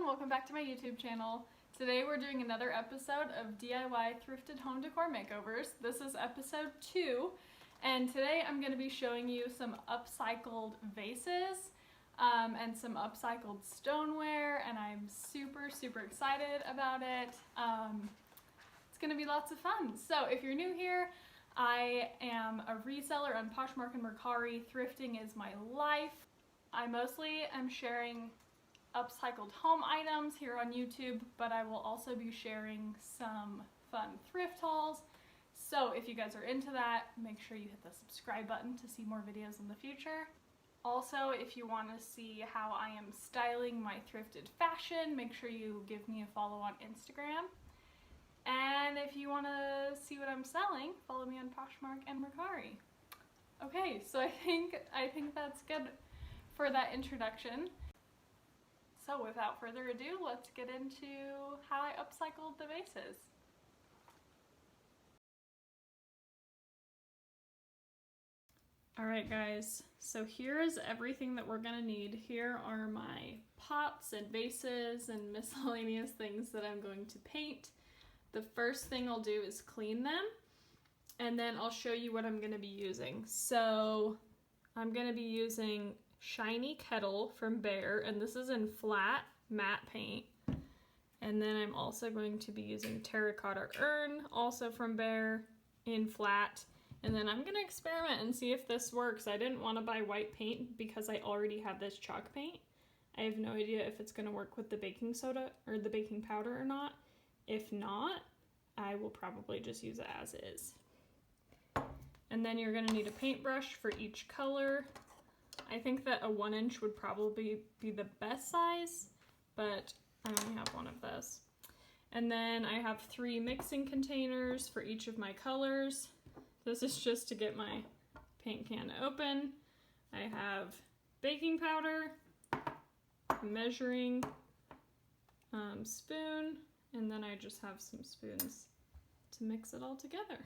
welcome back to my YouTube channel. Today we're doing another episode of DIY thrifted home decor makeovers. This is episode 2, and today I'm going to be showing you some upcycled vases and some upcycled stoneware, and I'm super excited about it. It's going to be lots of fun. So if you're new here, I am a reseller on Poshmark and Mercari. Thrifting is my life. I mostly am sharing upcycled home items here on YouTube, but I will also be sharing some fun thrift hauls. So if you guys are into that, make sure you hit the subscribe button to see more videos in the future. Also, if you want to see how I am styling my thrifted fashion, make sure you give me a follow on Instagram. And if you want to see what I'm selling, follow me on Poshmark and Mercari. Okay, so I think that's good for that introduction. So without further ado, let's get into how I upcycled the vases. Alright guys, so here is everything that we're gonna need. Here are my pots and vases and miscellaneous things that I'm going to paint. The first thing I'll do is clean them, and then I'll show you what I'm gonna be using. So I'm gonna be using Shiny Kettle from BEHR, and this is in flat matte paint. And then I'm also going to be using Terracotta Urn, also from BEHR, in flat. And then I'm gonna experiment and see if this works. I didn't want to buy white paint because I already have this chalk paint. I have no idea if it's gonna work with the baking soda or the baking powder or not. If not, I will probably just use it as is. And then you're gonna need a paintbrush for each color. I think that a 1-inch would probably be the best size, but I only have one of those. And then I have 3 mixing containers for each of my colors. This is just to get my paint can open. I have baking powder, measuring spoon, and then I just have some spoons to mix it all together.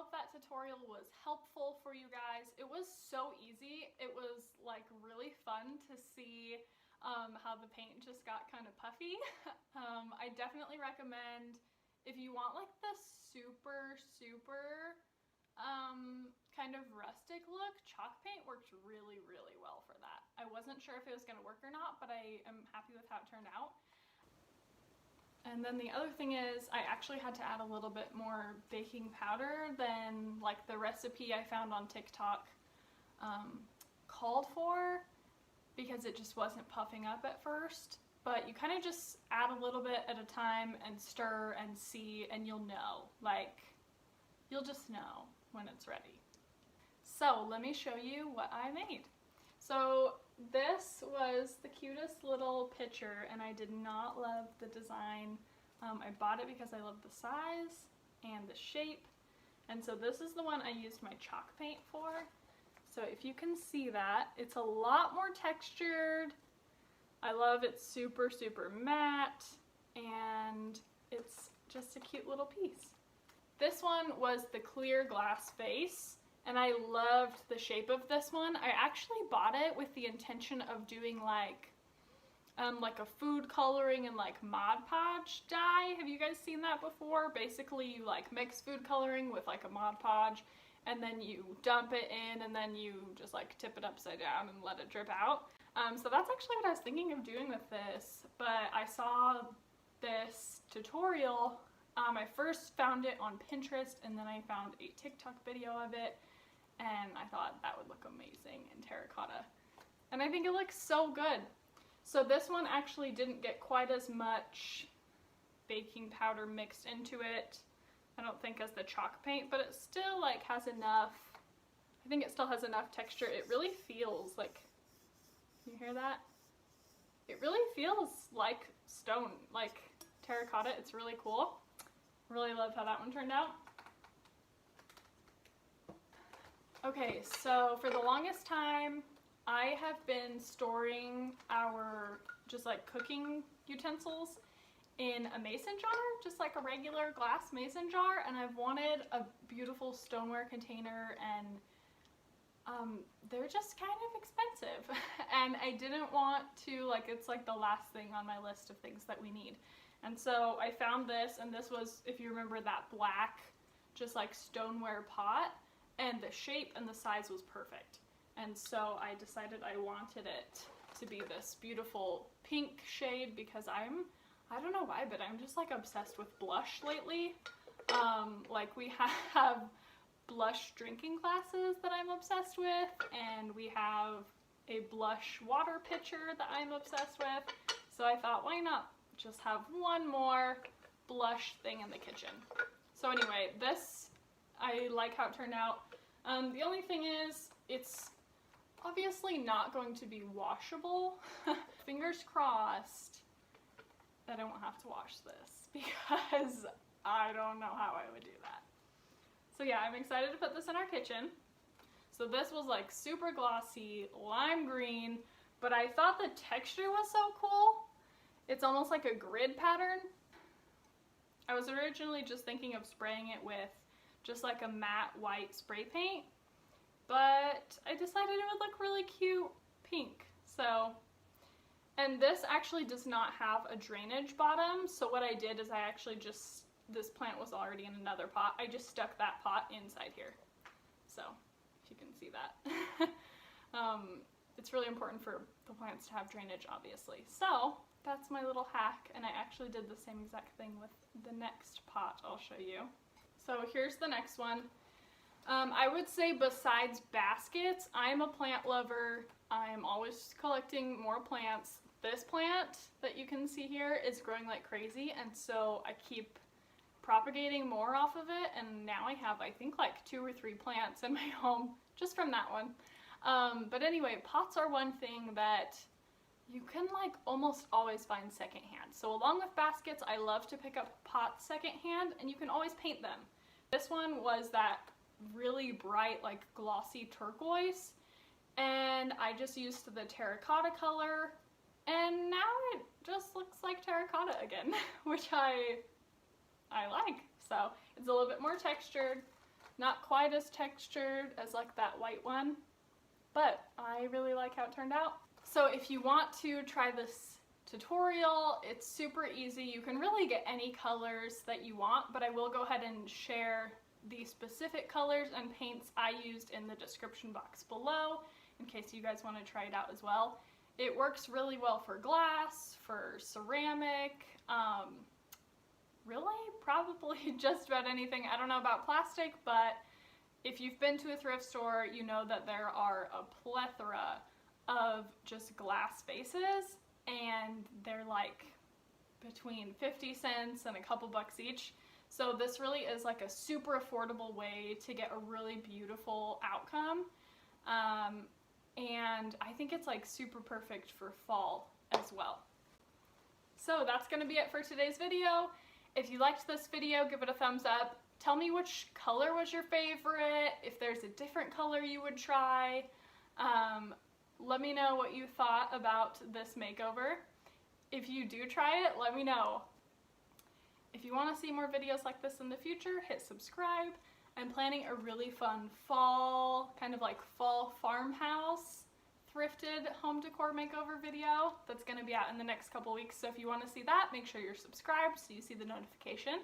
hope that tutorial was helpful for you guys. It was so easy. It was like really fun to see how the paint just got kind of puffy. I definitely recommend, if you want like the super kind of rustic look, chalk paint worked really well for that. I wasn't sure if it was going to work or not, but I am happy with how it turned out. And then the other thing is, I actually had to add a little bit more baking powder than like the recipe I found on TikTok called for, because it just wasn't puffing up at first. But you kind of just add a little bit at a time and stir and see, and you'll know. Like, you'll just know when it's ready. So let me show you what I made. So this was the cutest little pitcher, and I did not love the design. I bought it because I love the size and the shape, and so this is the one I used my chalk paint for. So if you can see that, it's a lot more textured. I love it, super matte, and it's just a cute little piece. This one was the clear glass vase, and I loved the shape of this one. I actually bought it with the intention of doing like a food coloring and like Mod Podge dye. Have you guys seen that before? Basically you like mix food coloring with like a Mod Podge, and then you dump it in, and then you just like tip it upside down and let it drip out. So that's actually what I was thinking of doing with this, but I saw this tutorial. I first found it on Pinterest, and then I found a TikTok video of it, and I thought that would look amazing in terracotta. And I think it looks so good. So this one actually didn't get quite as much baking powder mixed into it, I don't think, as the chalk paint, but it still like has enough, I think it still has enough texture. It really feels like, you hear that? It really feels like stone, like terracotta. It's really cool. Really love how that one turned out. Okay, so for the longest time, I have been storing our just like cooking utensils in a mason jar, just like a regular glass mason jar, and I've wanted a beautiful stoneware container, and they're just kind of expensive and I didn't want to, like, it's like the last thing on my list of things that we need. And so I found this, and this was, if you remember, that black just like stoneware pot, and the shape and the size was perfect. And so I decided I wanted it to be this beautiful pink shade, because I don't know why, but I'm just like obsessed with blush lately. Like we have blush drinking glasses that I'm obsessed with, and we have a blush water pitcher that I'm obsessed with. So I thought, why not just have one more blush thing in the kitchen? So anyway, this, I like how it turned out. The only thing is, it's obviously not going to be washable. Fingers crossed that I won't have to wash this, because I don't know how I would do that. So yeah, I'm excited to put this in our kitchen. So this was like super glossy, lime green, but I thought the texture was so cool. It's almost like a grid pattern. I was originally just thinking of spraying it with just like a matte white spray paint, but I decided it would look really cute pink. So, and this actually does not have a drainage bottom, so what I did is I actually just, this plant was already in another pot, I just stuck that pot inside here. So, if you can see that. It's really important for the plants to have drainage, obviously. So, that's my little hack, and I actually did the same exact thing with the next pot I'll show you. So here's the next one. I would say, besides baskets, I'm a plant lover. I'm always collecting more plants. This plant that you can see here is growing like crazy, and so I keep propagating more off of it, and now I have, I think, like 2 or 3 plants in my home just from that one. But anyway, pots are one thing that you can like almost always find secondhand. So along with baskets, I love to pick up pots secondhand, and you can always paint them. This one was that really bright, like glossy turquoise, and I just used the terracotta color, and now it just looks like terracotta again, which I like. So it's a little bit more textured. Not quite as textured as like that white one, but I really like how it turned out. So if you want to try this tutorial, it's super easy. You can really get any colors that you want, but I will go ahead and share the specific colors and paints I used in the description box below in case you guys want to try it out as well. It works really well for glass, for ceramic, really probably just about anything. I don't know about plastic, but if you've been to a thrift store, you know that there are a plethora of just glass vases, and they're like between 50 cents and a couple bucks each. So this really is like a super affordable way to get a really beautiful outcome. And I think it's like super perfect for fall as well. So that's gonna be it for today's video. If you liked this video, give it a thumbs up. Tell me which color was your favorite, if there's a different color you would try. Let me know what you thought about this makeover. If you do try it, let me know. If you want to see more videos like this in the future, hit subscribe. I'm planning a really fun fall, kind of like fall farmhouse thrifted home decor makeover video that's going to be out in the next couple weeks. So if you want to see that, make sure you're subscribed so you see the notification.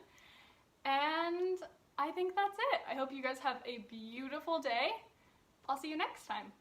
And I think that's it. I hope you guys have a beautiful day. I'll see you next time.